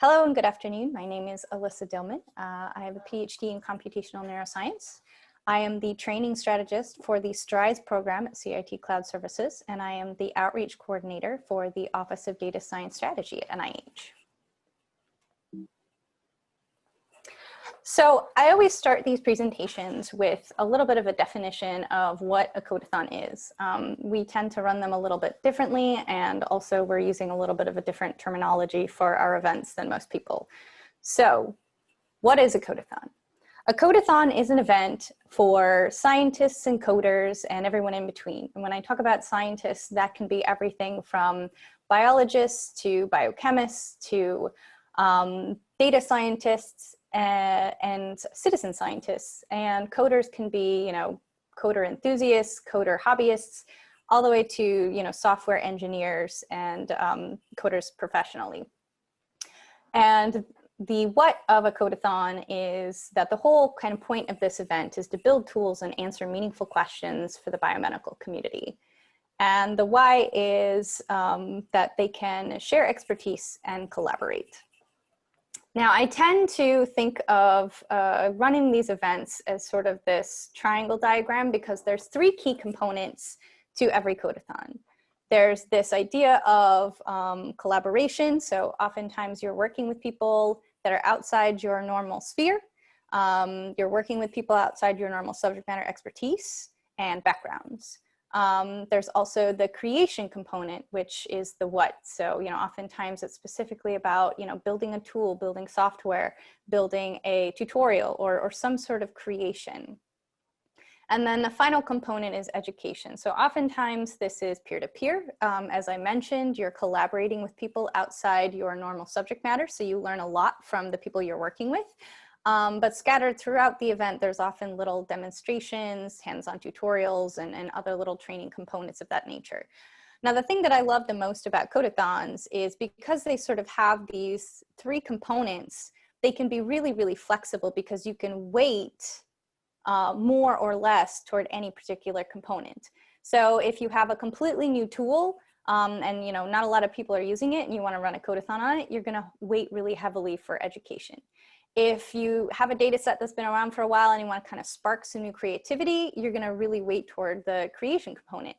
Hello and good afternoon. My name is Allissa Dillman. I have a PhD in computational neuroscience. I am the training strategist for the STRIDES program at CIT Cloud Services, and I am the outreach coordinator for the Office of Data Science Strategy at NIH. So I always start these presentations with a little bit of a definition of what a codeathon is. We tend to run them a little bit differently, and also we're using a little bit of a different terminology for our events than most people. So what is a codeathon? A codeathon is an event for scientists and coders and everyone in between. And when I talk about scientists, that can be everything from biologists to biochemists to data scientists and citizen scientists, and coders can be, coder enthusiasts, coder hobbyists, all the way to, software engineers and coders professionally. And the what of a codeathon is that the whole kind of point of this event is to build tools and answer meaningful questions for the biomedical community. And the why is that they can share expertise and collaborate. Now, I tend to think of running these events as sort of this triangle diagram because there's three key components to every codeathon. There's this idea of collaboration. So oftentimes you're working with people that are outside your normal sphere. You're working with people outside your normal subject matter expertise and backgrounds. There's also the creation component, which is the what. So, oftentimes it's specifically about, building a tool, building software, building a tutorial or some sort of creation. And then the final component is education. So oftentimes this is peer-to-peer. As I mentioned, you're collaborating with people outside your normal subject matter. So you learn a lot from the people you're working with. But scattered throughout the event, there's often little demonstrations, hands-on tutorials, and other little training components of that nature. Now, the thing that I love the most about codeathons is because they sort of have these three components, they can be really, really flexible because you can weight more or less toward any particular component. So if you have a completely new tool, and not a lot of people are using it and you want to run a codeathon on it, you're going to weight really heavily for education. If you have a data set that's been around for a while and you want to kind of spark some new creativity, you're going to really weight toward the creation component.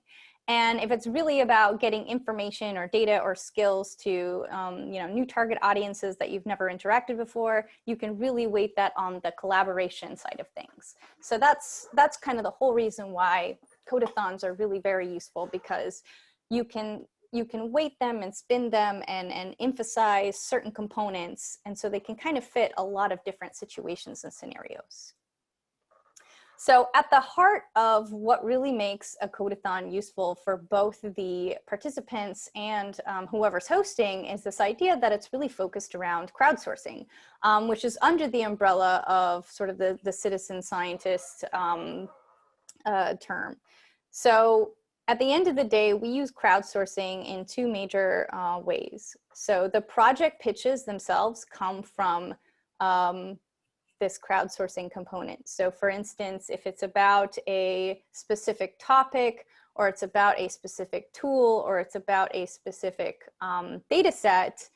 And if it's really about getting information or data or skills to new target audiences that you've never interacted before, you can really weight that on the collaboration side of things. So that's kind of the whole reason why codeathons are really very useful, because you can weight them and spin them and emphasize certain components. And so they can kind of fit a lot of different situations and scenarios. So at the heart of what really makes a codeathon useful for both the participants and whoever's hosting is this idea that it's really focused around crowdsourcing, which is under the umbrella of sort of the citizen scientist term. So at the end of the day, we use crowdsourcing in two major ways. So the project pitches themselves come from this crowdsourcing component. So for instance, if it's about a specific topic, or it's about a specific tool, or it's about a specific data set,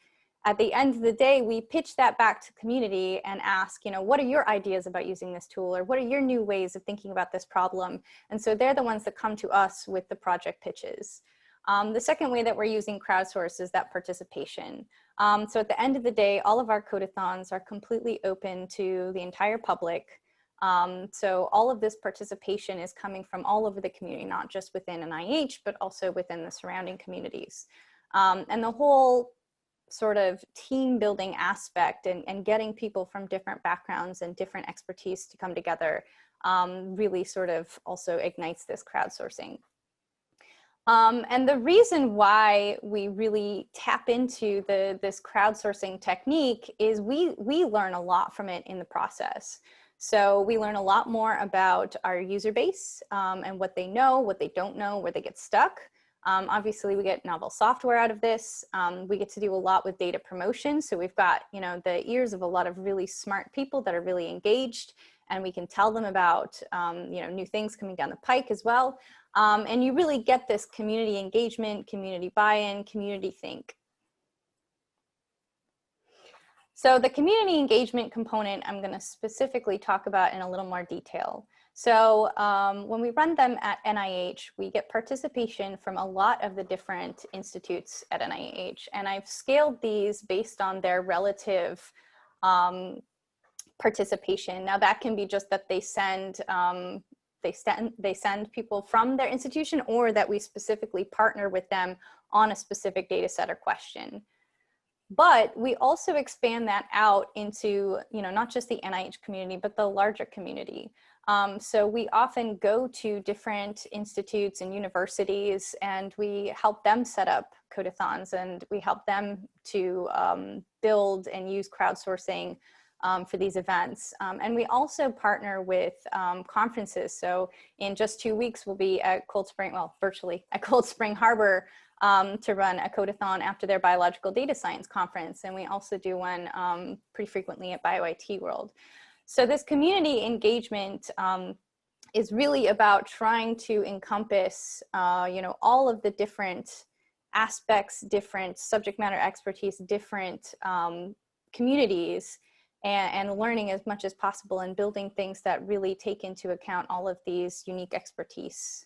at the end of the day, we pitch that back to community and ask, what are your ideas about using this tool? Or what are your new ways of thinking about this problem? And so they're the ones that come to us with the project pitches. The second way that we're using crowdsource is that participation. So at the end of the day, all of our codeathons are completely open to the entire public. So all of this participation is coming from all over the community, not just within NIH, but also within the surrounding communities. And the whole sort of team building aspect and getting people from different backgrounds and different expertise to come together really sort of also ignites this crowdsourcing. And the reason why we really tap into this crowdsourcing technique is we learn a lot from it in the process. So we learn a lot more about our user base and what they know, what they don't know, where they get stuck. Obviously, we get novel software out of this. We get to do a lot with data promotion. So we've got, the ears of a lot of really smart people that are really engaged, and we can tell them about, new things coming down the pike as well. And you really get this community engagement, community buy-in, community think. So the community engagement component, I'm going to specifically talk about in a little more detail. So when we run them at NIH, we get participation from a lot of the different institutes at NIH. And I've scaled these based on their relative participation. Now that can be just that they send people from their institution, or that we specifically partner with them on a specific data set or question. But we also expand that out into, not just the NIH community, but the larger community. So we often go to different institutes and universities, and we help them set up codeathons, and we help them to build and use crowdsourcing for these events. And we also partner with conferences. So in just 2 weeks, we'll be at Cold Spring, well, virtually at Cold Spring Harbor to run a codeathon after their biological data science conference. And we also do one pretty frequently at BioIT World. So this community engagement is really about trying to encompass, all of the different aspects, different subject matter expertise, different communities, and learning as much as possible and building things that really take into account all of these unique expertise.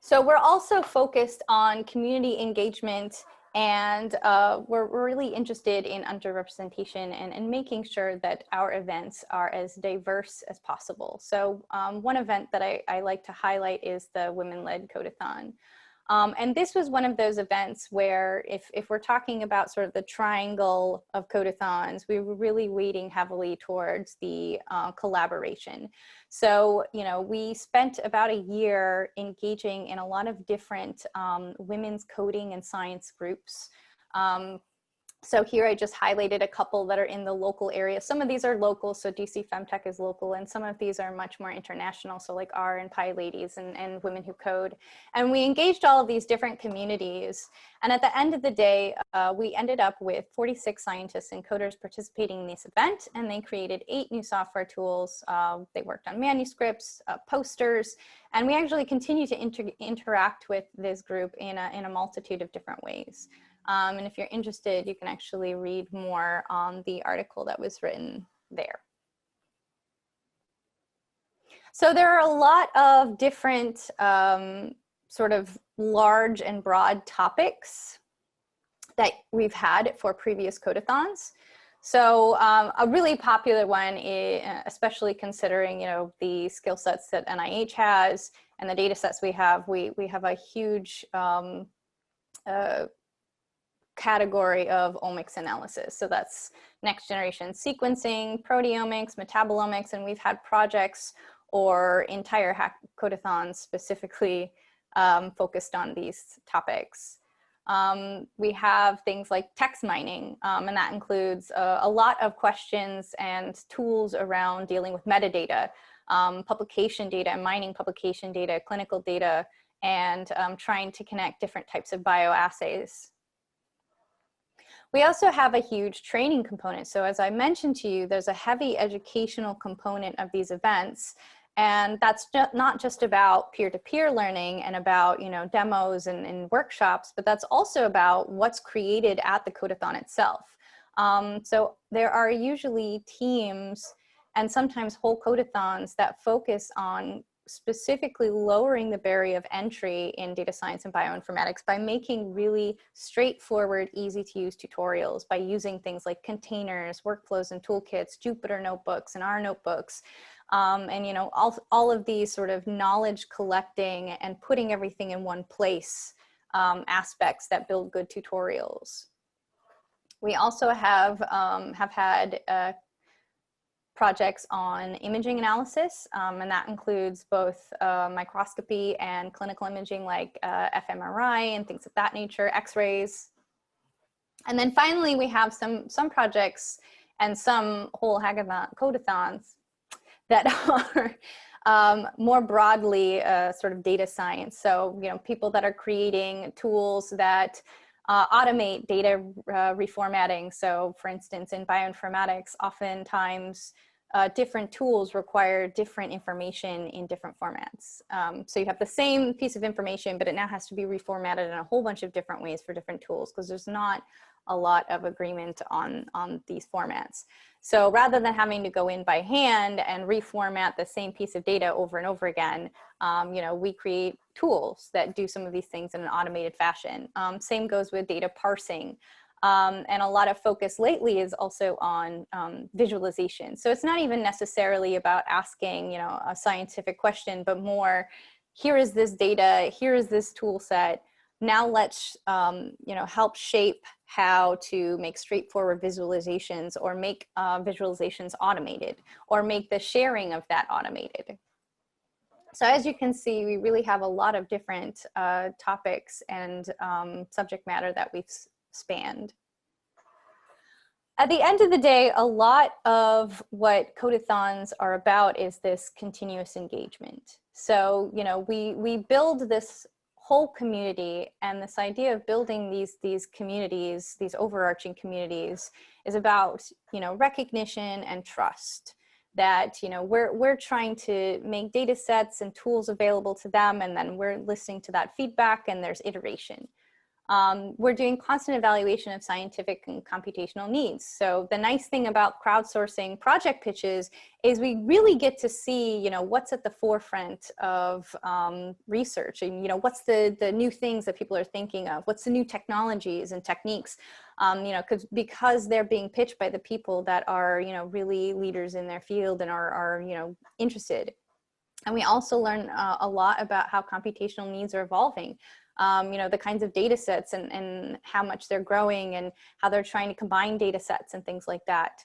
So we're also focused on community engagement, and we're really interested in underrepresentation and making sure that our events are as diverse as possible. So one event that I like to highlight is the Women-Led Codeathon. And this was one of those events where if we're talking about sort of the triangle of codeathons, we were really weighting heavily towards the collaboration. So, we spent about a year engaging in a lot of different women's coding and science groups. So here I just highlighted a couple that are in the local area. Some of these are local, so DC Femtech is local, and some of these are much more international, so like R and Pi Ladies and Women Who Code. And we engaged all of these different communities. And at the end of the day, we ended up with 46 scientists and coders participating in this event, and they created 8 new software tools. They worked on manuscripts, posters, and we actually continue to interact with this group in a multitude of different ways. And if you're interested, you can actually read more on the article that was written there. So there are a lot of different sort of large and broad topics that we've had for previous codeathons. So a really popular one, especially considering the skill sets that NIH has and the data sets we have a huge category of omics analysis. So that's next generation sequencing, proteomics, metabolomics, and we've had projects or entire codeathons specifically focused on these topics. We have things like text mining, and that includes a lot of questions and tools around dealing with metadata, publication data, mining publication data, clinical data, and trying to connect different types of bioassays. We also have a huge training component. So as I mentioned to you, there's a heavy educational component of these events. And that's not just about peer-to-peer learning and about demos and workshops, but that's also about what's created at the codeathon itself. So there are usually teams and sometimes whole codeathons that focus on specifically lowering the barrier of entry in data science and bioinformatics by making really straightforward, easy to use tutorials, by using things like containers, workflows and toolkits, Jupyter notebooks and R notebooks, and all of these sort of knowledge collecting and putting everything in one place aspects that build good tutorials. We also have had projects on imaging analysis, and that includes both microscopy and clinical imaging like fMRI and things of that nature, x-rays. And then finally, we have some projects and some whole codeathons that are more broadly sort of data science. So, people that are creating tools that automate data reformatting. So for instance, in bioinformatics, oftentimes different tools require different information in different formats. So you have the same piece of information, but it now has to be reformatted in a whole bunch of different ways for different tools, because there's not a lot of agreement on these formats. So rather than having to go in by hand and reformat the same piece of data over and over again, you know, we create tools that do some of these things in an automated fashion. Same goes with data parsing. And a lot of focus lately is also on visualization. So it's not even necessarily about asking, you know, a scientific question, but more, here is this data, here is this tool set. Now let's, you know, help shape how to make straightforward visualizations, or make visualizations automated, or make the sharing of that automated. So as you can see, we really have a lot of different topics and subject matter that we've spanned. At the end of the day, a lot of what Codeathons are about is this continuous engagement. So, you know, we build this whole community, and this idea of building these communities, these overarching communities, is about, you know, recognition and trust. That, you know, we're trying to make data sets and tools available to them, and then we're listening to that feedback, and there's iteration. We're doing constant evaluation of scientific and computational needs. So the nice thing about crowdsourcing project pitches is we really get to see, you know, what's at the forefront of research, and, you know, what's the new things that people are thinking of, what's the new technologies and techniques, you know, because they're being pitched by the people that are, you know, really leaders in their field and are you know, interested. And we also learn a lot about how computational needs are evolving. You know, the kinds of data sets and how much they're growing, and how they're trying to combine data sets and things like that.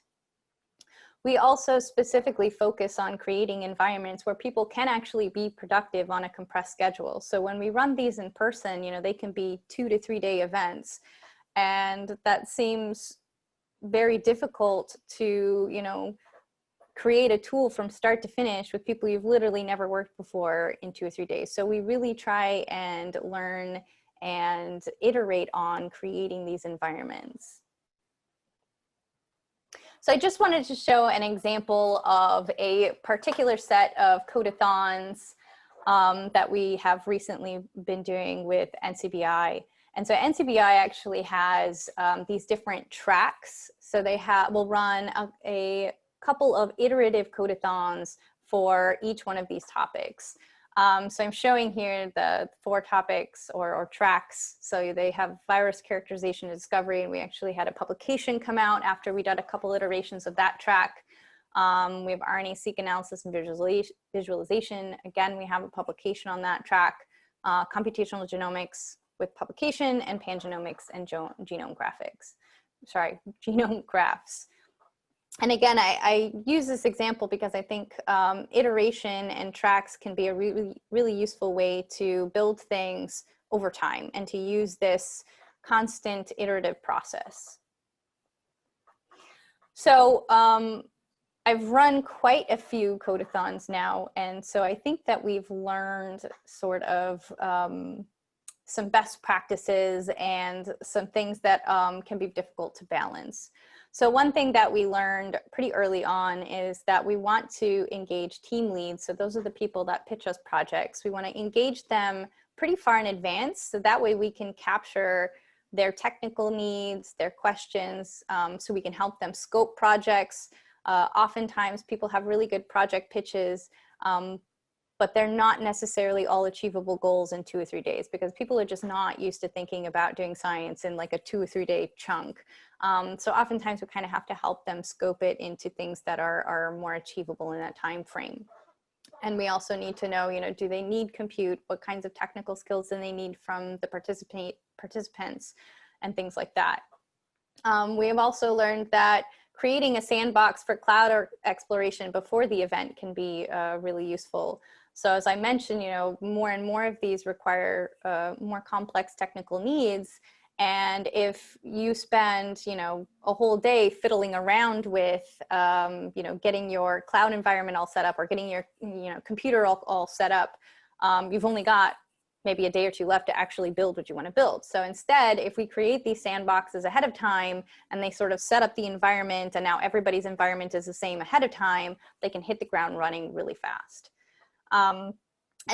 We also specifically focus on creating environments where people can actually be productive on a compressed schedule. So when we run these in person, you know, they can be 2 to 3 day events. And that seems very difficult to, you know, create a tool from start to finish with people you've literally never worked before in 2 or 3 days. So we really try and learn and iterate on creating these environments. So I just wanted to show an example of a particular set of Codeathons that we have recently been doing with NCBI. And so NCBI actually has these different tracks. So they will run a couple of iterative Codeathons for each one of these topics. So I'm showing here the 4 topics or tracks. So they have virus characterization and discovery, and we actually had a publication come out after we did a couple iterations of that track. We have RNA-seq analysis and visualization. Again, we have a publication on that track. Computational genomics with publication, and pangenomics and genome graphics. Sorry, genome graphs. And again, I use this example because I think iteration and tracks can be a really useful way to build things over time, and to use this constant iterative process. So I've run quite a few Codeathons now, and so I think that we've learned sort of some best practices and some things that can be difficult to balance. So one thing that we learned pretty early on is that we want to engage team leads. So those are the people that pitch us projects. We want to engage them pretty far in advance, so that way we can capture their technical needs, their questions, so we can help them scope projects. Oftentimes people have really good project pitches, but they're not necessarily all achievable goals in 2 or 3 days, because people are just not used to thinking about doing science in like a 2 or 3 day chunk. So oftentimes we kind of have to help them scope it into things that are more achievable in that time frame. And we also need to know, you know, do they need compute? What kinds of technical skills do they need from the participants and things like that. We have also learned that creating a sandbox for cloud exploration before the event can be really useful. So as I mentioned, you know, more and more of these require more complex technical needs. And if you spend, you know, a whole day fiddling around with, you know, getting your cloud environment all set up, or getting your, you know, computer all set up, you've only got maybe a day or 2 left to actually build what you want to build. So instead, if we create these sandboxes ahead of time, and they sort of set up the environment, and now everybody's environment is the same ahead of time, they can hit the ground running really fast. And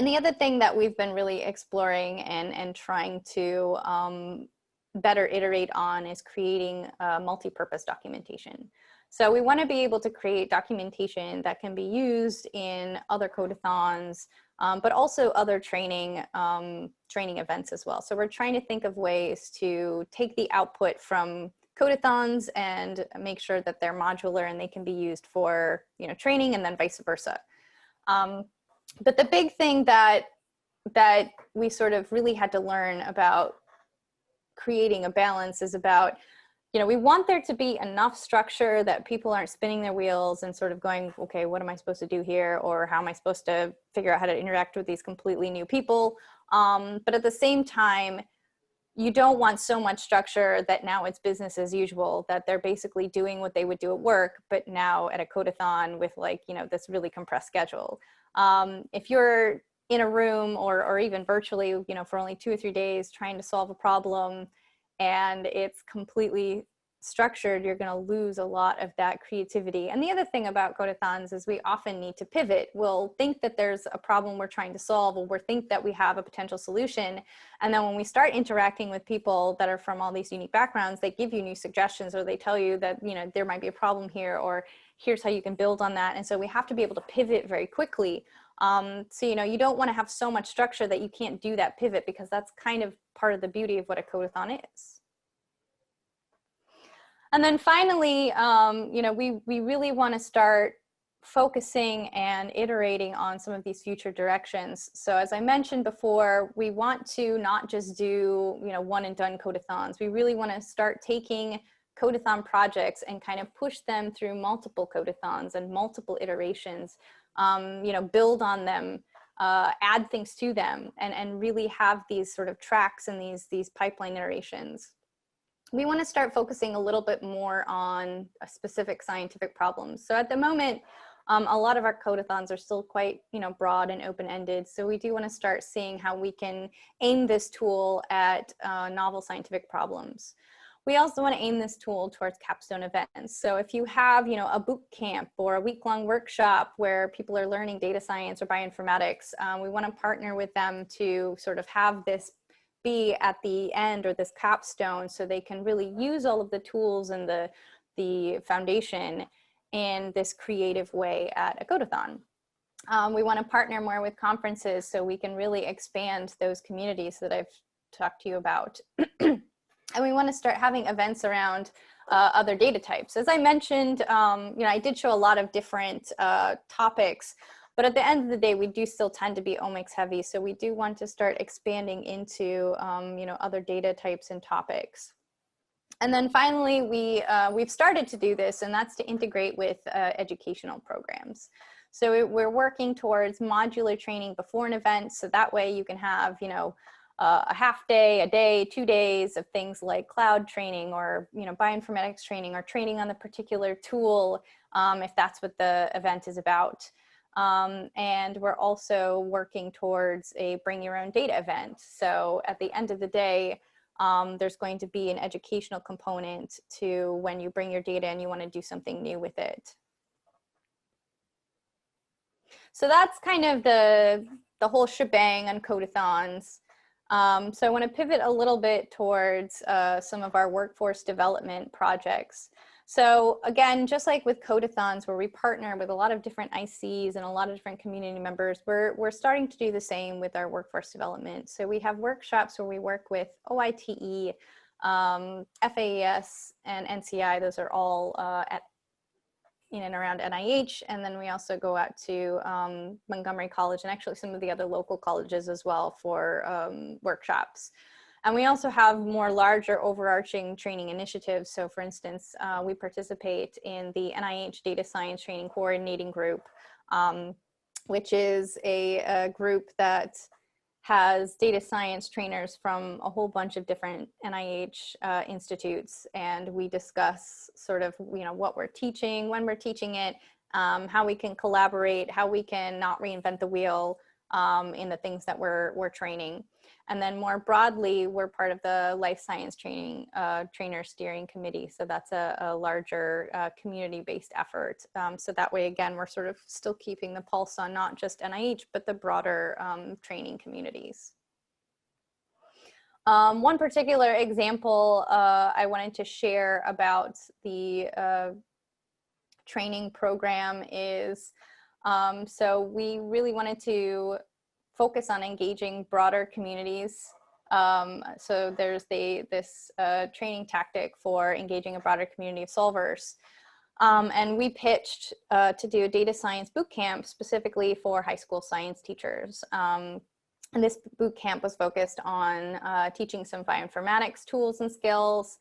the other thing that we've been really exploring and trying to better iterate on is creating multi-purpose documentation. So we want to be able to create documentation that can be used in other codeathons, but also other training events as well. So we're trying to think of ways to take the output from codeathons and make sure that they're modular and they can be used for, you know, training, and then vice versa. But the big thing that we sort of really had to learn about creating a balance is about, you know, we want there to be enough structure that people aren't spinning their wheels and sort of going, okay, what am I supposed to do here? Or how am I supposed to figure out how to interact with these completely new people? But at the same time, you don't want so much structure that now it's business as usual, that they're basically doing what they would do at work, but now at a codeathon with, like, you know, this really compressed schedule. If you're in a room or even virtually, you know, for only 2 or 3 days trying to solve a problem and it's completely structured, you're going to lose a lot of that creativity. And the other thing about codeathons is we often need to pivot. We'll think that there's a problem we're trying to solve, or we'll think that we have a potential solution. And then when we start interacting with people that are from all these unique backgrounds, they give you new suggestions, or they tell you that, you know, there might be a problem here, or here's how you can build on that. And so we have to be able to pivot very quickly. So, you know, you don't want to have so much structure that you can't do that pivot, because that's kind of part of the beauty of what a codeathon is. And then finally, you know, we really want to start focusing and iterating on some of these future directions. So as I mentioned before, we want to not just do, you know, one and done codeathons. We really want to start taking codeathon projects and kind of push them through multiple codeathons and multiple iterations, you know, build on them, add things to them, and really have these sort of tracks and these pipeline iterations. We want to start focusing a little bit more on specific scientific problems. So at the moment, a lot of our codeathons are still quite, you know, broad and open-ended. So we do want to start seeing how we can aim this tool at novel scientific problems. We also want to aim this tool towards capstone events. So if you have, you know, a boot camp or a week-long workshop where people are learning data science or bioinformatics, we want to partner with them to sort of have this be at the end, or this capstone, so they can really use all of the tools and the foundation in this creative way at a codeathon. We want to partner more with conferences so we can really expand those communities that I've talked to you about. And we want to start having events around other data types. As I mentioned, you know, I did show a lot of different topics, but at the end of the day, we do still tend to be omics heavy. So we do want to start expanding into, you know, other data types and topics. And then finally, we've started to do this, and that's to integrate with educational programs. So we're working towards modular training before an event. So that way you can have, you know, a half day, a day, 2 days of things like cloud training, or, you know, bioinformatics training, or training on the particular tool, if that's what the event is about. And we're also working towards a bring your own data event. So at the end of the day, there's going to be an educational component to when you bring your data and you want to do something new with it. So that's kind of the whole shebang on codeathons. So I want to pivot a little bit towards some of our workforce development projects. So again, just like with codeathons, where we partner with a lot of different ICs and a lot of different community members, we're starting to do the same with our workforce development. So we have workshops where we work with OITE, FAES, and NCI. Those are all in and around NIH. And then we also go out to Montgomery College, and actually some of the other local colleges as well, for workshops. And we also have more larger overarching training initiatives. So for instance, we participate in the NIH Data Science Training Coordinating Group, which is a group that has data science trainers from a whole bunch of different NIH institutes. And we discuss sort of, you know, what we're teaching, when we're teaching it, how we can collaborate, how we can not reinvent the wheel in the things that we're training. And then more broadly, we're part of the Life Science Training Trainer Steering Committee. So that's a larger community-based effort. So that way, again, we're sort of still keeping the pulse on not just NIH, but the broader training communities. One particular example I wanted to share about the training program is, so we really wanted to focus on engaging broader communities. So there's this training tactic for engaging a broader community of solvers. And we pitched to do a data science bootcamp specifically for high school science teachers. And this bootcamp was focused on teaching some bioinformatics tools and skills,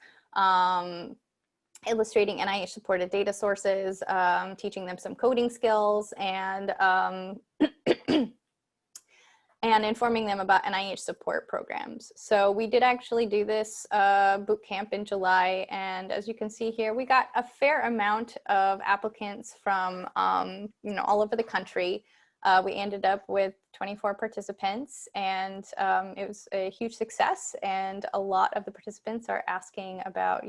illustrating NIH-supported data sources, teaching them some coding skills, and and informing them about NIH support programs. So we did actually do this boot camp in July, and as you can see here, we got a fair amount of applicants from all over the country. We ended up with 24 participants, and it was a huge success, and a lot of the participants are asking about,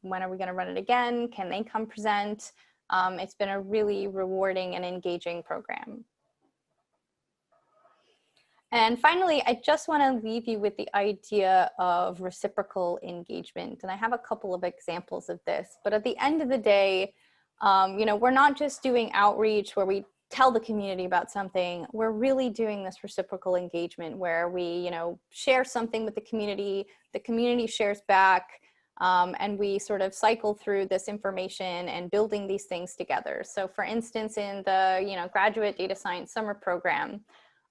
when are we going to run it again? Can they come present? It's been a really rewarding and engaging program. And finally, I just want to leave you with the idea of reciprocal engagement. And I have a couple of examples of this, but at the end of the day, we're not just doing outreach where we tell the community about something. We're really doing this reciprocal engagement where we, share something with the community shares back, and we sort of cycle through this information and building these things together. So for instance, in the, graduate data science summer program,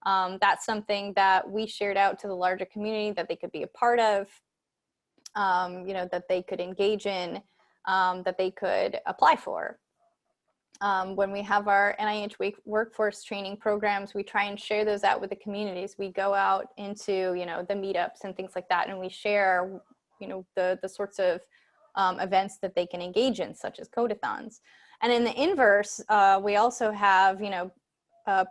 that's something that we shared out to the larger community that they could be a part of, that they could engage in, that they could apply for. When we have our NIH workforce training programs, we try and share those out with the communities. We go out into, the meetups and things like that, and we share, the sorts of events that they can engage in, such as Codeathons. And in the inverse, we also have,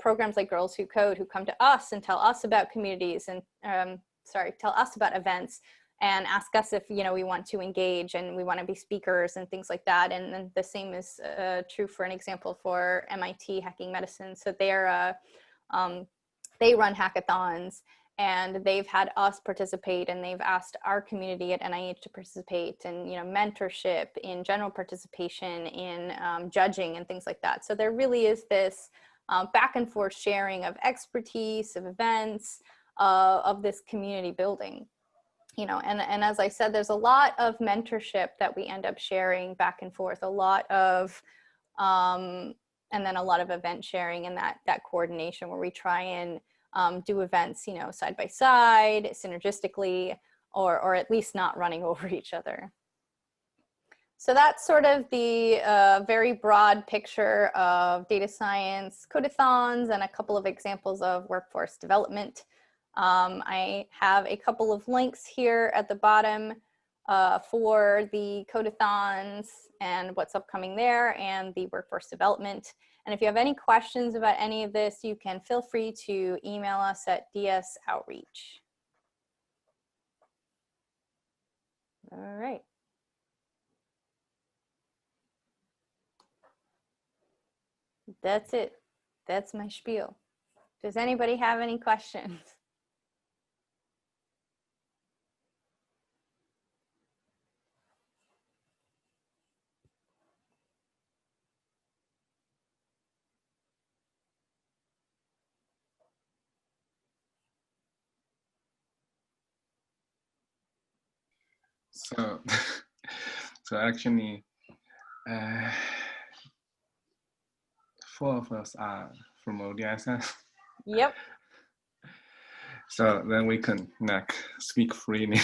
programs like Girls Who Code, who come to us and tell us about communities and, tell us about events and ask us if, we want to engage and we want to be speakers and things like that. And then the same is true for an example for MIT Hacking Medicine. So they run hackathons, and they've had us participate, and they've asked our community at NIH to participate, and mentorship, in general participation, in judging and things like that. So there really is this back and forth sharing of expertise, of events, of this community building. And as I said, there's a lot of mentorship that we end up sharing back and forth, a lot of, and then a lot of event sharing, and that coordination where we try and do events, side by side, synergistically, or at least not running over each other. So that's sort of the very broad picture of data science codeathons and a couple of examples of workforce development. I have a couple of links here at the bottom for the codeathons and what's upcoming there, and the workforce development. And if you have any questions about any of this, you can feel free to email us at dsoutreach. All right. That's it. That's my spiel. Does anybody have any questions? So, actually, 4 of us are from ODSN. Yep. So then we can speak freely.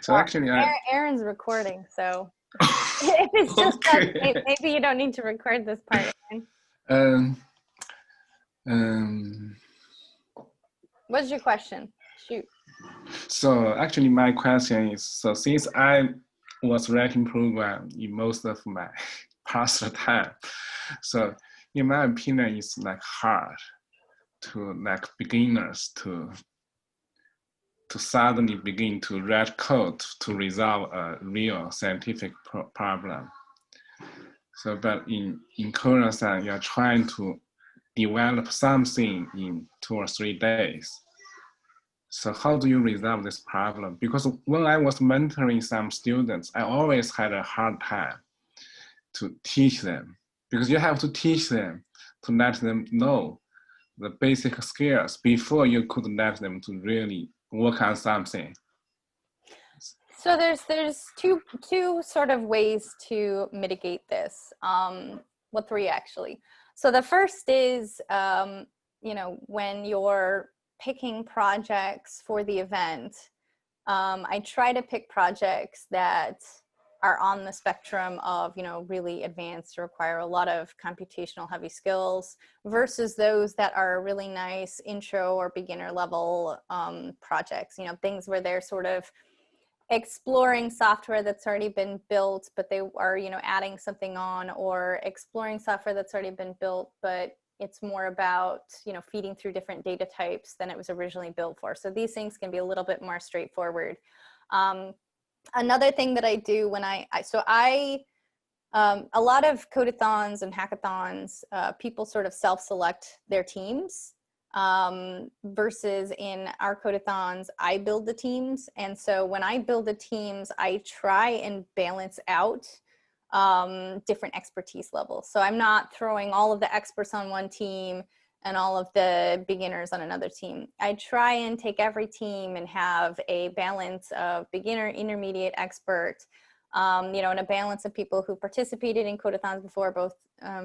So actually, Aaron's recording, so if it's just okay. Maybe you don't need to record this part. What's your question? Shoot. So actually, my question is: so since I was writing program in most of my past time, so in my opinion, it's hard to beginners to suddenly begin to write code to resolve a real scientific problem. So, but in Codeathon, you're trying to develop something in 2 or 3 days. So how do you resolve this problem? Because when I was mentoring some students, I always had a hard time to teach them, because you have to teach them to let them know the basic skills before you could let them to really work on something. So there's two sort of ways to mitigate this. Well, three actually. So the first is, you know, when you're picking projects for the event, I try to pick projects that are on the spectrum of, you know, really advanced, require a lot of computational heavy skills, versus those that are really nice intro or beginner level projects, you know, things where they're sort of exploring software that's already been built, but they are, you know, adding something on, or exploring software that's already been built, but it's more about, you know, feeding through different data types than it was originally built for. So these things can be a little bit more straightforward. Another thing that I do when a lot of codeathons and hackathons, people sort of self-select their teams, versus in our codeathons, I build the teams. And so when I build the teams, I try and balance out different expertise levels. So I'm not throwing all of the experts on one team and all of the beginners on another team. I try and take every team and have a balance of beginner, intermediate, expert, you know, and a balance of people who participated in codeathons before, both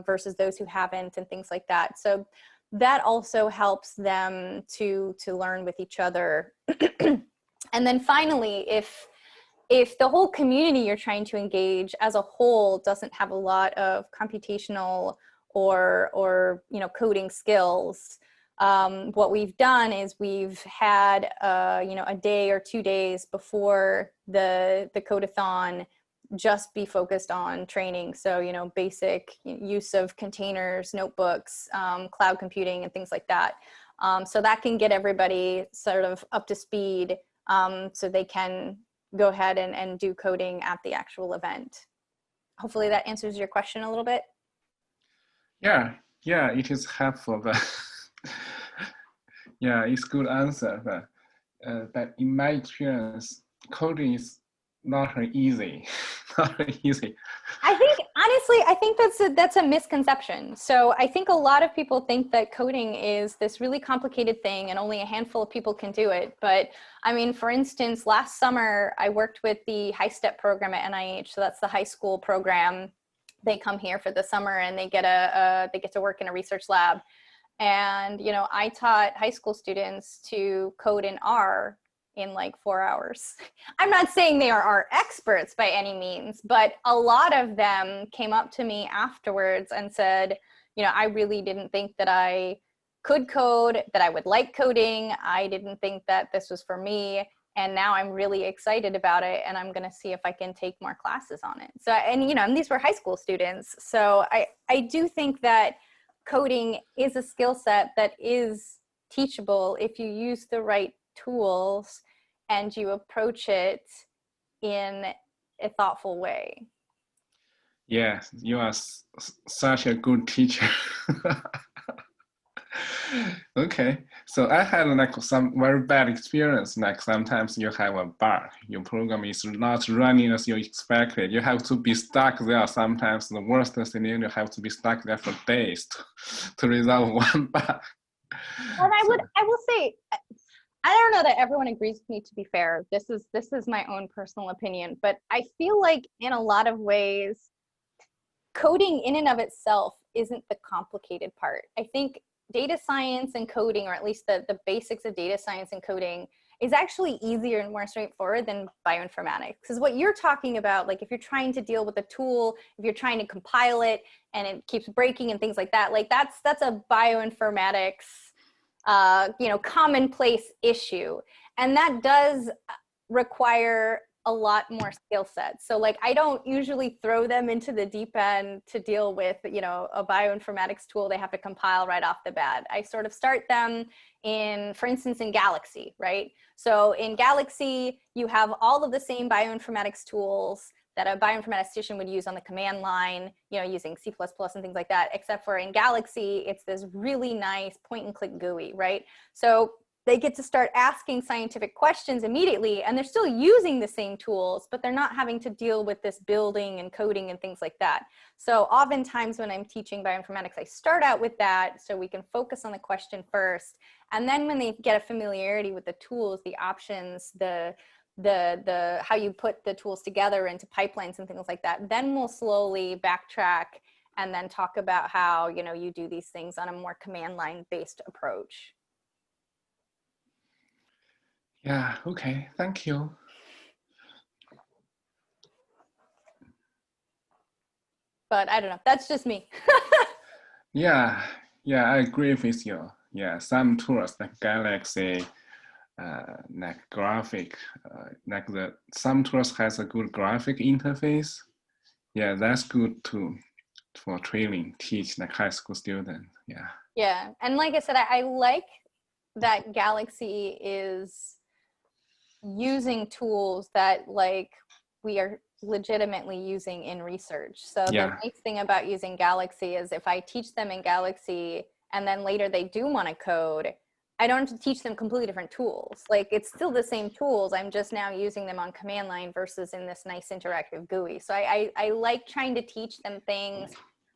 versus those who haven't, and things like that. So that also helps them to learn with each other. And then finally, if the whole community you're trying to engage as a whole doesn't have a lot of computational or you know, coding skills, what we've done is we've had you know, a day or 2 days before the codeathon just be focused on training. So, you know, basic use of containers, notebooks, cloud computing, and things like that. So that can get everybody sort of up to speed, so they can go ahead and do coding at the actual event. Hopefully that answers your question a little bit. Yeah, it is helpful, but yeah, it's good answer. But in my experience, coding is not easy, not easy. I think, honestly, I think that's a misconception. So I think a lot of people think that coding is this really complicated thing and only a handful of people can do it. But I mean, for instance, last summer, I worked with the High Step program at NIH. So that's the high school program. They come here for the summer and they get to work in a research lab. And, you know, I taught high school students to code in R in like 4 hours. I'm not saying they are our experts by any means, but a lot of them came up to me afterwards and said, you know, I really didn't think that I could code, that I would like coding. I didn't think that this was for me. And now I'm really excited about it. And I'm going to see if I can take more classes on it. So, and, you know, and these were high school students. So I do think that coding is a skill set that is teachable if you use the right tools and you approach it in a thoughtful way. Yes, you are such a good teacher. Okay, so I had like some very bad experience. Like sometimes you have a bug, your program is not running as you expected. You have to be stuck there. Sometimes the worst scenario, you have to be stuck there for days to resolve one bug. And I will say, I don't know that everyone agrees with me, to be fair. This is my own personal opinion, but I feel like in a lot of ways, coding in and of itself isn't the complicated part. I think data science and coding, or at least the basics of data science and coding, is actually easier and more straightforward than bioinformatics. Because what you're talking about, like if you're trying to deal with a tool, if you're trying to compile it and it keeps breaking and things like that, like that's a bioinformatics, you know, commonplace issue. And that does require a lot more skill sets. So like, I don't usually throw them into the deep end to deal with, you know, a bioinformatics tool they have to compile right off the bat. I sort of start them in, for instance, in Galaxy, right? So in Galaxy, you have all of the same bioinformatics tools that a bioinformatician would use on the command line, you know, using C++ and things like that, except for in Galaxy, it's this really nice point and click GUI, right? So they get to start asking scientific questions immediately, and they're still using the same tools, but they're not having to deal with this building and coding and things like that. So oftentimes when I'm teaching bioinformatics, I start out with that so we can focus on the question first. And then when they get a familiarity with the tools, the options, the how you put the tools together into pipelines and things like that, then we'll slowly backtrack and then talk about how, you know, you do these things on a more command line based approach. Yeah, okay, thank you. But I don't know, that's just me. Yeah, I agree with you. Yeah, some tools like Galaxy, like graphic, some tools has a good graphic interface. Yeah, that's good too for training, teach like high school students. Yeah. Yeah, and like I said, I like that Galaxy is using tools that like we are legitimately using in research. So the nice thing about using Galaxy is if I teach them in Galaxy and then later they do want to code, I don't have to teach them completely different tools. Like it's still the same tools. I'm just now using them on command line versus in this nice interactive GUI. So I like trying to teach them things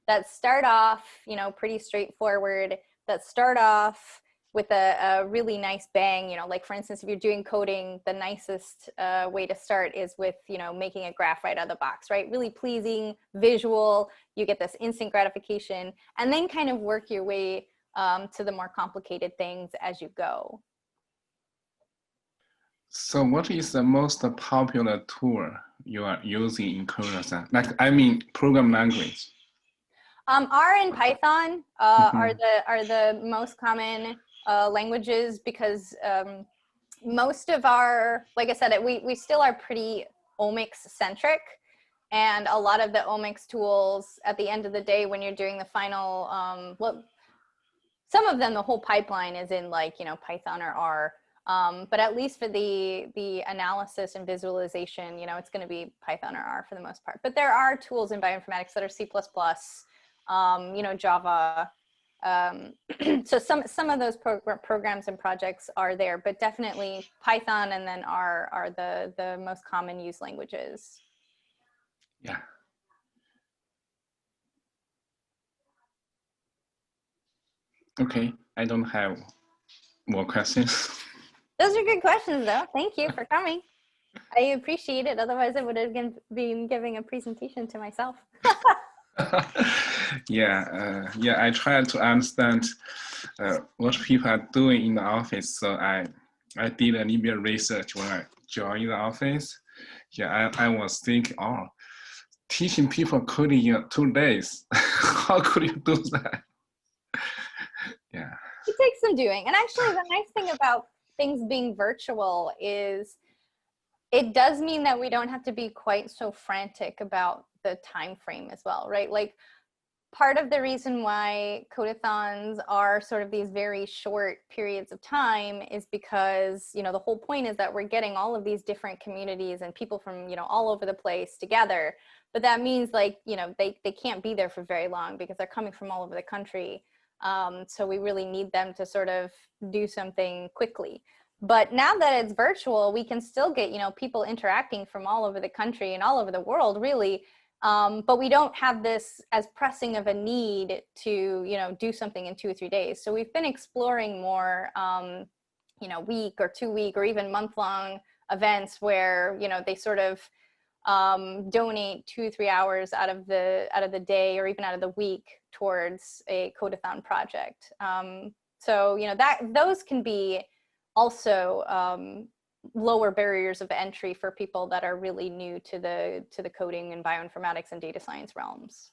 that start off, you know, pretty straightforward, that start off with a really nice bang, you know, like for instance, if you're doing coding, the nicest way to start is with, you know, making a graph right out of the box, right? Really pleasing, visual, you get this instant gratification, and then kind of work your way to the more complicated things as you go. So what is the most popular tool you are using in Codeathon? Like, I mean, program language. R and Python are the most common languages because most of our, like I said, we still are pretty omics centric, and a lot of the omics tools at the end of the day when you're doing the final, well, some of them, the whole pipeline is in like, you know, Python or R, but at least for the analysis and visualization, you know, it's going to be Python or R for the most part. But there are tools in bioinformatics that are C++, you know, Java. So some of those programs and projects are there, but definitely Python and then R are the most common used languages. Yeah. Okay, I don't have more questions. Those are good questions though. Thank you for coming. I appreciate it. Otherwise I would have been giving a presentation to myself. Yeah, I try to understand what people are doing in the office. So I did a little bit of research when I joined the office. Yeah, I was thinking, oh, teaching people coding in 2 days. How could you do that? Yeah. It takes some doing. And actually the nice thing about things being virtual is it does mean that we don't have to be quite so frantic about the time frame as well, right? Like part of the reason why Codeathons are sort of these very short periods of time is because, you know, the whole point is that we're getting all of these different communities and people from, you know, all over the place together. But that means like, you know, they can't be there for very long because they're coming from all over the country. So we really need them to sort of do something quickly. But now that it's virtual, we can still get, you know, people interacting from all over the country and all over the world, really. But we don't have this as pressing of a need to, you know, do something in 2 or 3 days. So we've been exploring more, you know, week or 2 week or even month-long events where, you know, they sort of donate 2 or 3 hours out of the day or even out of the week towards a Codeathon project. So, you know, those can be also lower barriers of entry for people that are really new to the coding and bioinformatics and data science realms.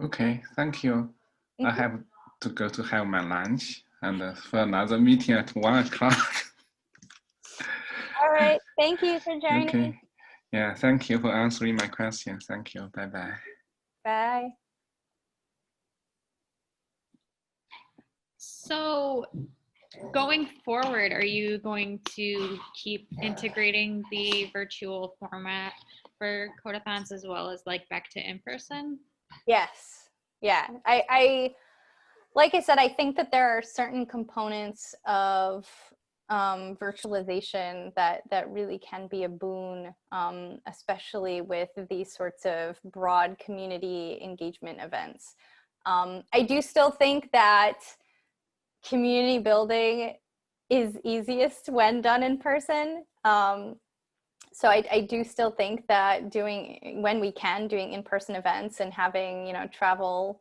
Okay, thank you. I have to go to have my lunch and for another meeting at 1 o'clock. All right, thank you for joining. Okay, yeah, thank you for answering my questions. Thank you, bye-bye. Bye. So going forward, are you going to keep integrating the virtual format for Codeathons as well as like back to in-person? Yes. Yeah. I Like I said, I think that there are certain components of virtualization that really can be a boon, especially with these sorts of broad community engagement events. I do still think that community building is easiest when done in person. So I do still think that when we can, doing in-person events and having, you know, travel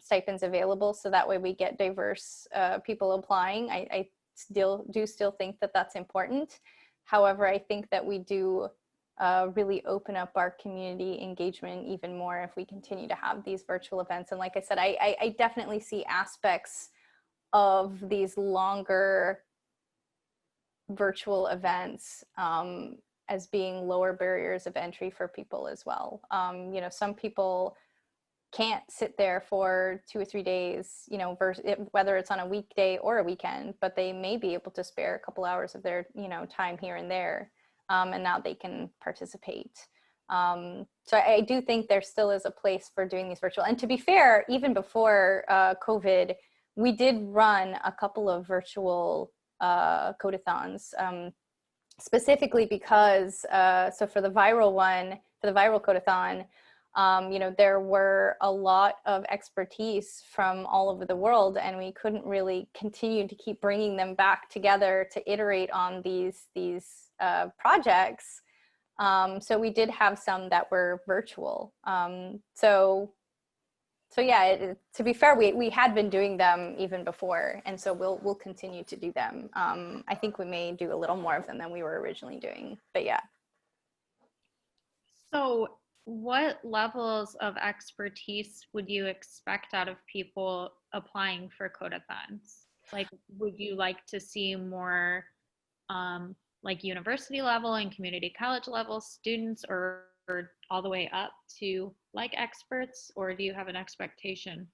stipends available, so that way we get diverse people applying. I do still think that that's important. However, I think that we do really open up our community engagement even more if we continue to have these virtual events. And like I said, I definitely see aspects of these longer virtual events as being lower barriers of entry for people as well. You know, some people can't sit there for 2 or 3 days, you know, whether it's on a weekday or a weekend, but they may be able to spare a couple hours of their, you know, time here and there, and now they can participate. So I do think there still is a place for doing these virtual. And to be fair, even before COVID, we did run a couple of virtual codeathons, specifically because, so for the viral codeathon, you know, there were a lot of expertise from all over the world, and we couldn't really continue to keep bringing them back together to iterate on these projects. So we did have some that were virtual. So yeah, to be fair, we had been doing them even before, and so we'll continue to do them. I think we may do a little more of them than we were originally doing, but yeah. So what levels of expertise would you expect out of people applying for Codeathons? Like, would you like to see more like university level and community college level students, or all the way up to like experts, or do you have an expectation?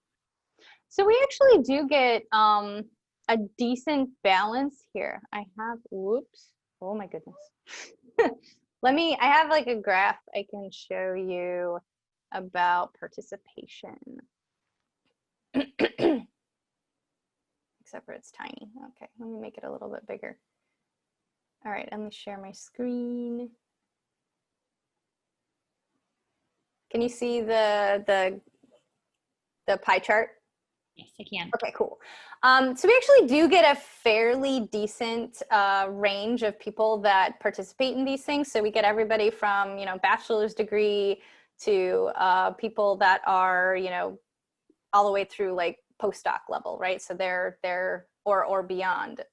So we actually do get a decent balance here. I have, whoops, oh my goodness. I have like a graph I can show you about participation. Except for it's tiny. Okay, let me make it a little bit bigger. All right, let me share my screen. Can you see the pie chart? Yes, I can. Okay, cool. So we actually do get a fairly decent range of people that participate in these things. So we get everybody from, you know, bachelor's degree to people that are, you know, all the way through like postdoc level, right? So they're or beyond.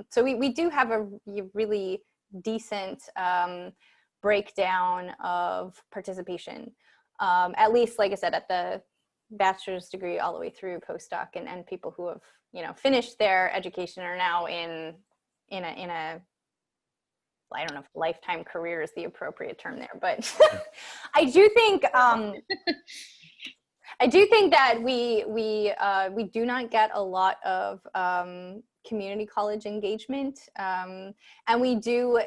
So we do have a really decent breakdown of participation. At least, like I said, at the bachelor's degree all the way through postdoc, and people who have, you know, finished their education are now in a I don't know if lifetime career is the appropriate term there, but I do think that we do not get a lot of community college engagement, and we do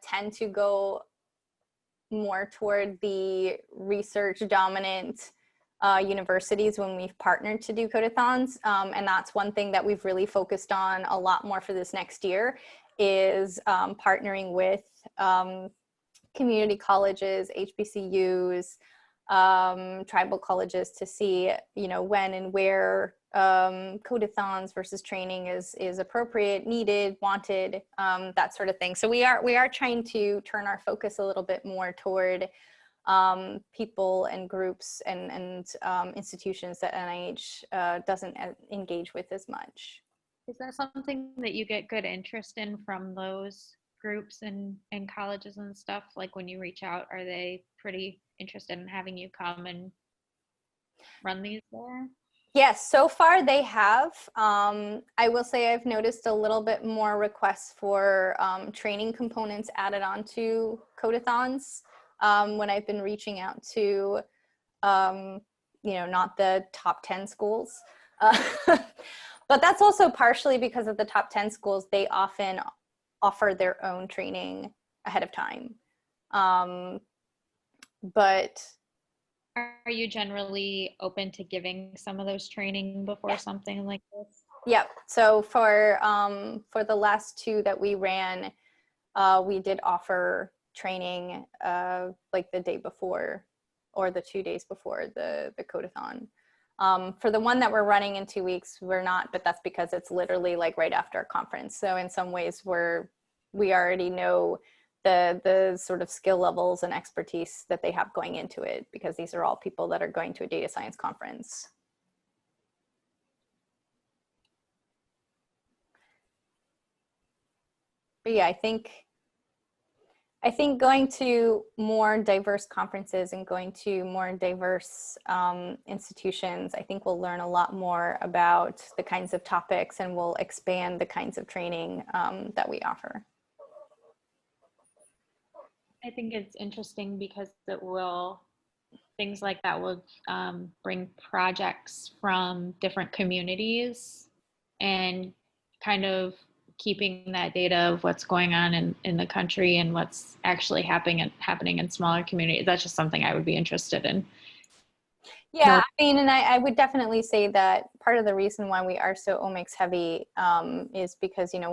tend to go more toward the research dominant universities when we've partnered to do codeathons, and that's one thing that we've really focused on a lot more for this next year, is partnering with community colleges, HBCUs, tribal colleges, to see, you know, when and where codeathons versus training is appropriate, needed, wanted, that sort of thing. So we are trying to turn our focus a little bit more toward people and groups and institutions that NIH doesn't engage with as much. Is that something that you get good interest in from those groups and colleges and stuff? Like when you reach out, are they pretty interested in having you come and run these there? Yes, so far they have. I will say I've noticed a little bit more requests for training components added onto codeathons when I've been reaching out to, you know, not the top 10 schools. But that's also partially because of the top 10 schools, they often offer their own training ahead of time. But Are you generally open to giving some of those training before something like this? Yep. So for the last two that we ran, we did offer training like the day before or the 2 days before the Codeathon. For the one that we're running in 2 weeks, we're not, but that's because it's literally like right after our conference. So in some ways we already know the sort of skill levels and expertise that they have going into it, because these are all people that are going to a data science conference. But yeah, I think going to more diverse conferences and going to more diverse institutions, I think we'll learn a lot more about the kinds of topics, and we'll expand the kinds of training that we offer. I think it's interesting because things like that will bring projects from different communities and kind of keeping that data of what's going on in the country and what's actually happening in smaller communities. That's just something I would be interested in. Yeah, I mean, and I would definitely say that part of the reason why we are so omics heavy is because, you know,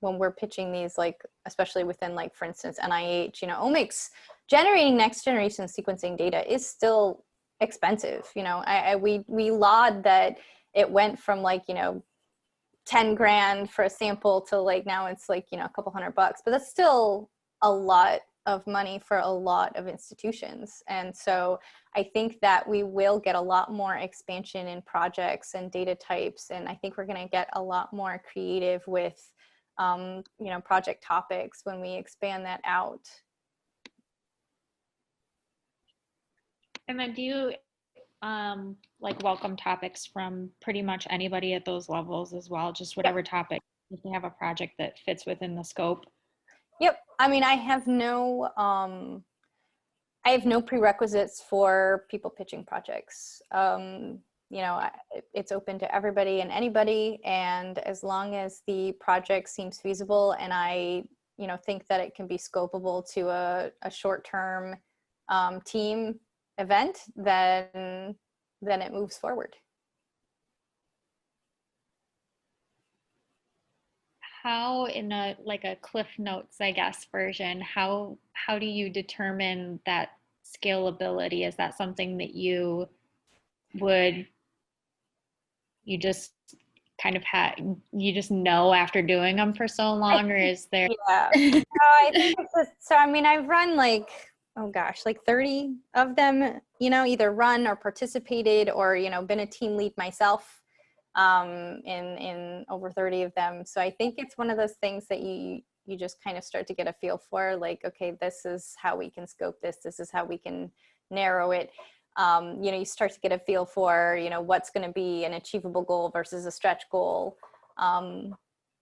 when we're pitching these, like, especially within, like, for instance, NIH, you know, omics, generating next generation sequencing data is still expensive. You know, we laud that it went from, like, you know, 10 grand for a sample to, like, now it's like, you know, a couple $100, but that's still a lot of money for a lot of institutions. And so I think that we will get a lot more expansion in projects and data types. And I think we're going to get a lot more creative with, you know, project topics when we expand that out. And then do you like welcome topics from pretty much anybody at those levels as well, just whatever topic, if they have a project that fits within the scope? Yep. I mean, I have no prerequisites for people pitching projects. You know, it's open to everybody and anybody, and as long as the project seems feasible and I, you know, think that it can be scopable to a short-term team event, then it moves forward. How, in a like a Cliff Notes, I guess, version, how do you determine that scalability? Is that something that you just kind of you just know after doing them for so long, or is there? Yeah. I think it's just, so, I mean, I've run like, oh gosh, like 30 of them, you know, either run or participated or, you know, been a team lead myself in over 30 of them. So I think it's one of those things that you just kind of start to get a feel for, like, okay, this is how we can scope this. This is how we can narrow it. You know, you start to get a feel for, you know, what's going to be an achievable goal versus a stretch goal.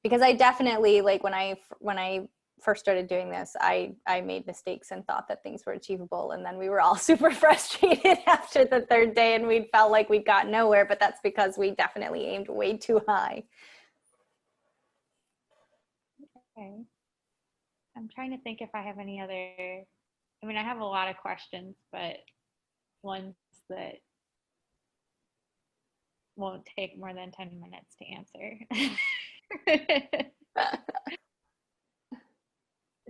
Because I definitely, like, when I first started doing this, I made mistakes and thought that things were achievable, and then we were all super frustrated after the third day, and we felt like we got nowhere, but that's because we definitely aimed way too high. Okay. I'm trying to think if I have any other, I mean, I have a lot of questions, but ones that won't take more than 10 minutes to answer.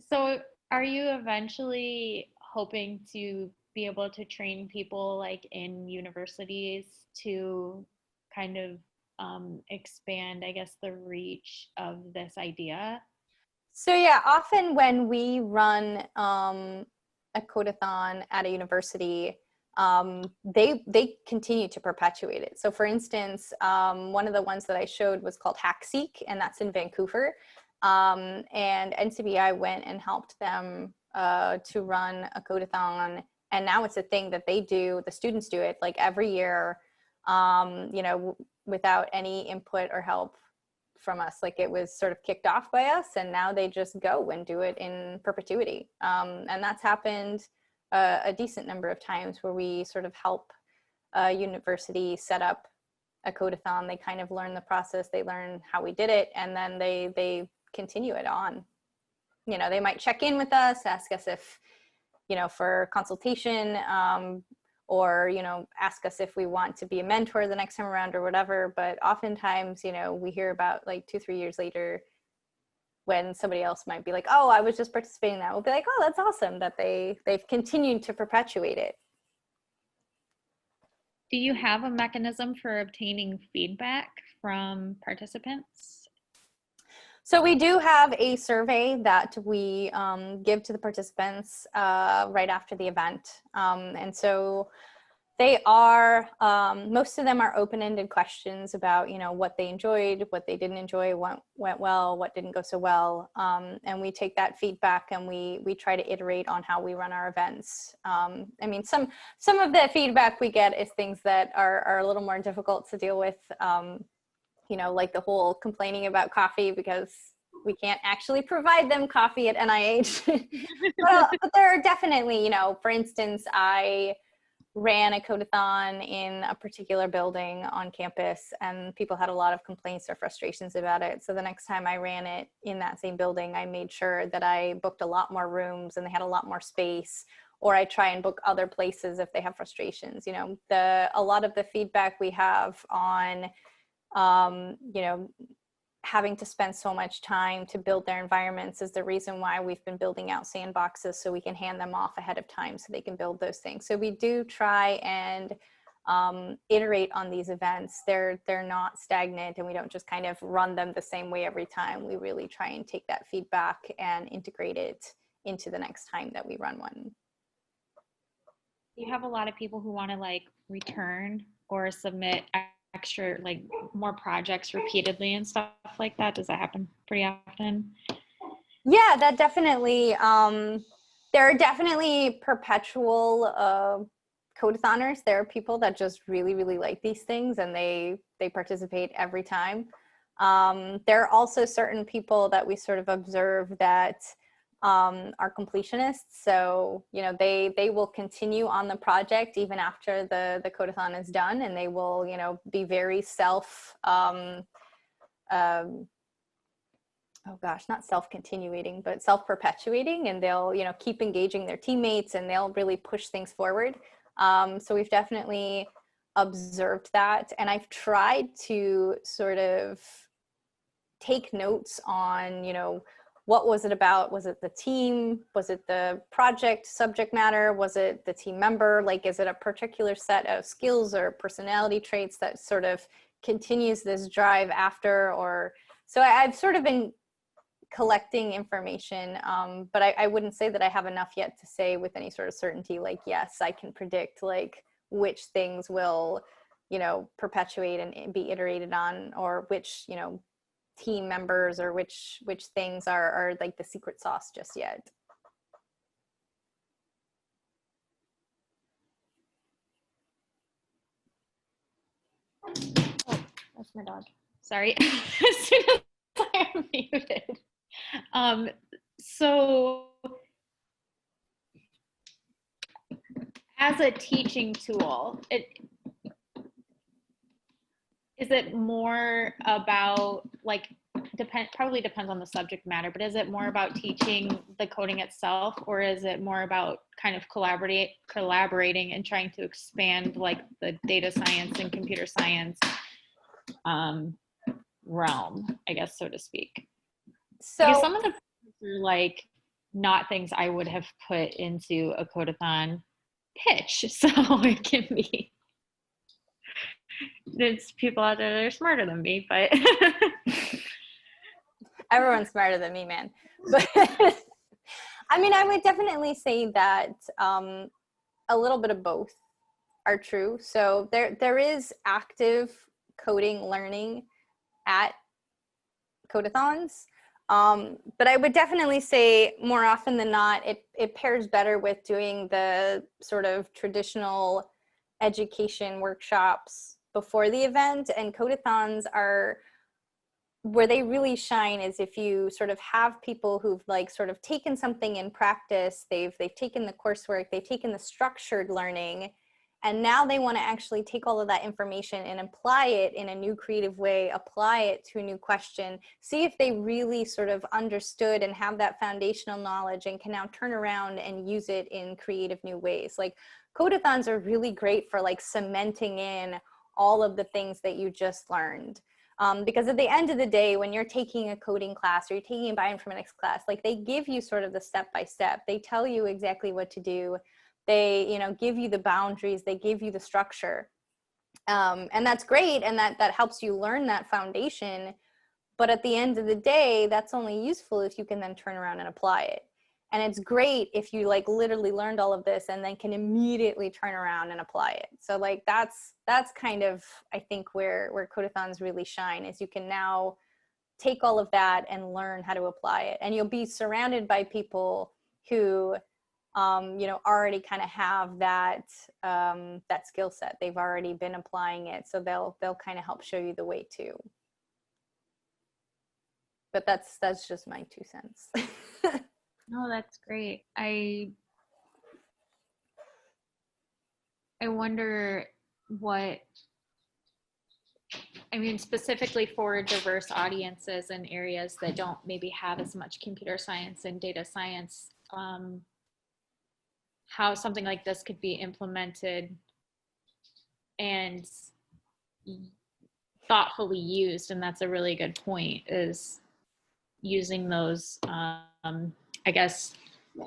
So are you eventually hoping to be able to train people like in universities to kind of expand, I guess, the reach of this idea? So yeah, often when we run a codeathon at a university, they continue to perpetuate it. So for instance, one of the ones that I showed was called HackSeek, and that's in Vancouver. And NCBI went and helped them to run a codeathon, and now it's a thing that they do. The students do it like every year, you know, without any input or help from us. Like, it was sort of kicked off by us, and now they just go and do it in perpetuity. And that's happened a decent number of times where we sort of help a university set up a codeathon. They kind of learn the process, they learn how we did it, and then they continue it on. You know, they might check in with us, ask us if, you know, for consultation, or, you know, ask us if we want to be a mentor the next time around or whatever. But oftentimes, you know, we hear about like 2-3 years later when somebody else might be like, oh, I was just participating in that. We'll be like, oh, that's awesome that they've continued to perpetuate it. Do you have a mechanism for obtaining feedback from participants? So we do have a survey that we give to the participants right after the event. And so they are, most of them are open-ended questions about, you know, what they enjoyed, what they didn't enjoy, what went well, what didn't go so well. And we take that feedback and we try to iterate on how we run our events. I mean, some of the feedback we get is things that are a little more difficult to deal with. You know, like the whole complaining about coffee because we can't actually provide them coffee at NIH. But there are definitely, you know, for instance, I ran a Codeathon in a particular building on campus and people had a lot of complaints or frustrations about it. So the next time I ran it in that same building, I made sure that I booked a lot more rooms and they had a lot more space, or I try and book other places if they have frustrations. You know, a lot of the feedback we have on you know, having to spend so much time to build their environments is the reason why we've been building out sandboxes so we can hand them off ahead of time so they can build those things. So we do try and iterate on these events. They're not stagnant and we don't just kind of run them the same way every time. We really try and take that feedback and integrate it into the next time that we run one. You have a lot of people who want to like return or submit extra, like more projects repeatedly and stuff like that. Does that happen pretty often? Yeah, that definitely, there are definitely perpetual Codeathoners. There are people that just really, really like these things and they participate every time. There are also certain people that we sort of observe that are completionists. So, you know, they will continue on the project even after the Codeathon is done, and they will, you know, be very oh gosh, not self-continuating, but self-perpetuating, and they'll, you know, keep engaging their teammates and they'll really push things forward. So we've definitely observed that. And I've tried to sort of take notes on, you know, what was it about? Was it the team? Was it the project subject matter? Was it the team member? Like, is it a particular set of skills or personality traits that sort of continues this drive after? Or so I've sort of been collecting information, but I wouldn't say that I have enough yet to say with any sort of certainty, like, yes, I can predict like which things will, you know, perpetuate and be iterated on, or which, you know, team members or which things are like the secret sauce just yet. Oh, that's my dog. Sorry. As soon as I am muted. So as a teaching tool, is it more about, like, probably depends on the subject matter, but is it more about teaching the coding itself, or is it more about kind of collaborating and trying to expand like the data science and computer science realm, I guess, so to speak? So because some of the are like not things I would have put into a Codeathon pitch, so it can be. There's people out there that are smarter than me, but everyone's smarter than me, man. But I mean, I would definitely say that a little bit of both are true. So there is active coding learning at Codeathons, but I would definitely say more often than not, it pairs better with doing the sort of traditional education workshops before the event. And Codeathons are where they really shine is if you sort of have people who've like sort of taken something in practice, they've taken the coursework, they've taken the structured learning, And now they want to actually take all of that information and apply it in a new creative way, apply it to a new question, see if they really sort of understood and have that foundational knowledge and can now turn around and use it in creative new ways. Like Codeathons are really great for like cementing in all of the things that you just learned. Because at the end of the day, when you're taking a coding class or you're taking a bioinformatics class, like they give you sort of the step-by-step, they tell you exactly what to do. They, you know, give you the boundaries, they give you the structure. And that's great. And that helps you learn that foundation. But at the end of the day, that's only useful if you can then turn around and apply it. And it's great if you like literally learned all of this and then can immediately turn around and apply it. So like that's kind of, I think, where Codeathons really shine, is you can now take all of that and learn how to apply it. And you'll be surrounded by people who you know, already kind of have that that skill set. They've already been applying it, so they'll kind of help show you the way too. But that's just my 2 cents. No, that's great. I wonder what, I mean, specifically for diverse audiences and areas that don't maybe have as much computer science and data science, how something like this could be implemented and thoughtfully used. And that's a really good point, is using those, I guess,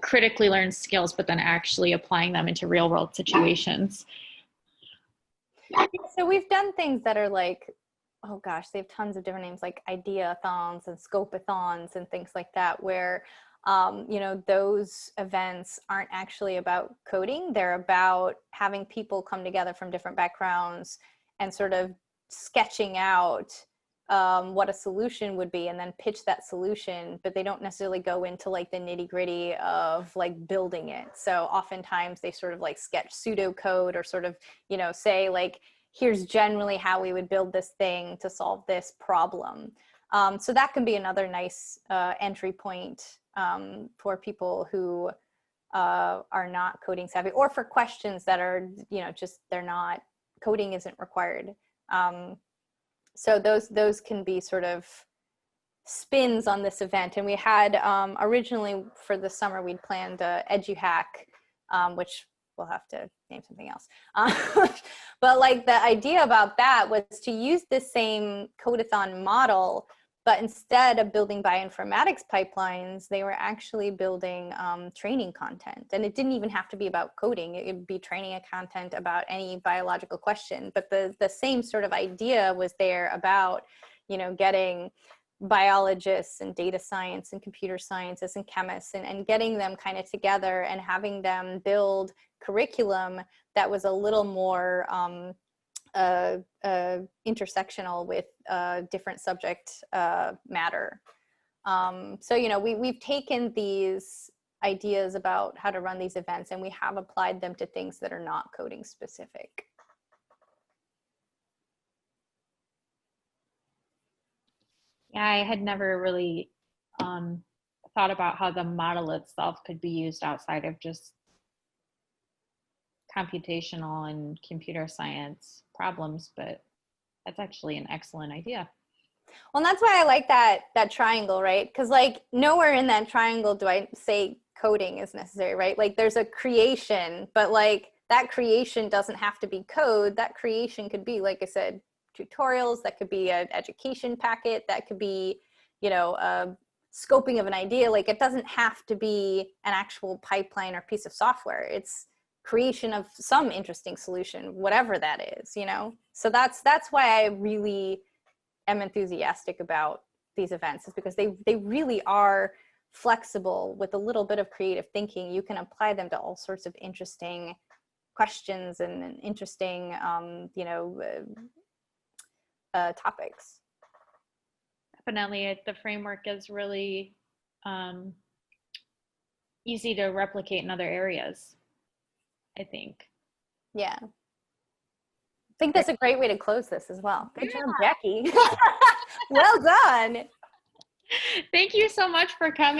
critically learned skills, but then actually applying them into real world situations. So we've done things that are like, oh gosh, they have tons of different names, like Ideathons and Scopeathons and things like that, where you know, those events aren't actually about coding. They're about having people come together from different backgrounds and sort of sketching out what a solution would be, and then pitch that solution, but they don't necessarily go into like the nitty-gritty of like building it. So oftentimes they sort of like sketch pseudocode or sort of, you know, say like, here's generally how we would build this thing to solve this problem. So that can be another nice entry point for people who are not coding savvy, or for questions that are, you know, just they're not, coding isn't required. So those can be sort of spins on this event. And we had originally for the summer, we'd planned EduHack, which we'll have to name something else. But like the idea about that was to use the same Codeathon model, but instead of building bioinformatics pipelines, they were actually building training content. And it didn't even have to be about coding. It would be training a content about any biological question. But the same sort of idea was there about, you know, getting biologists and data science and computer scientists and chemists and getting them kind of together and having them build curriculum that was a little more intersectional with different subject matter. So, you know, we've taken these ideas about how to run these events and we have applied them to things that are not coding specific. Yeah, I had never really thought about how the model itself could be used outside of just computational and computer science problems, but that's actually an excellent idea. Well, and that's why I like that triangle, right? Because like nowhere in that triangle do I say coding is necessary, right? Like there's a creation, but like that creation doesn't have to be code. That creation could be, like I said, tutorials, that could be an education packet, that could be, you know, scoping of an idea. Like it doesn't have to be an actual pipeline or piece of software. It's creation of some interesting solution, whatever that is, you know? So that's why I really am enthusiastic about these events, is because they really are flexible. With a little bit of creative thinking, you can apply them to all sorts of interesting questions and interesting, you know, topics. Definitely, the framework is really easy to replicate in other areas, I think. Yeah. I think that's a great way to close this as well. Good job, Jackie. Well done. Thank you so much for coming.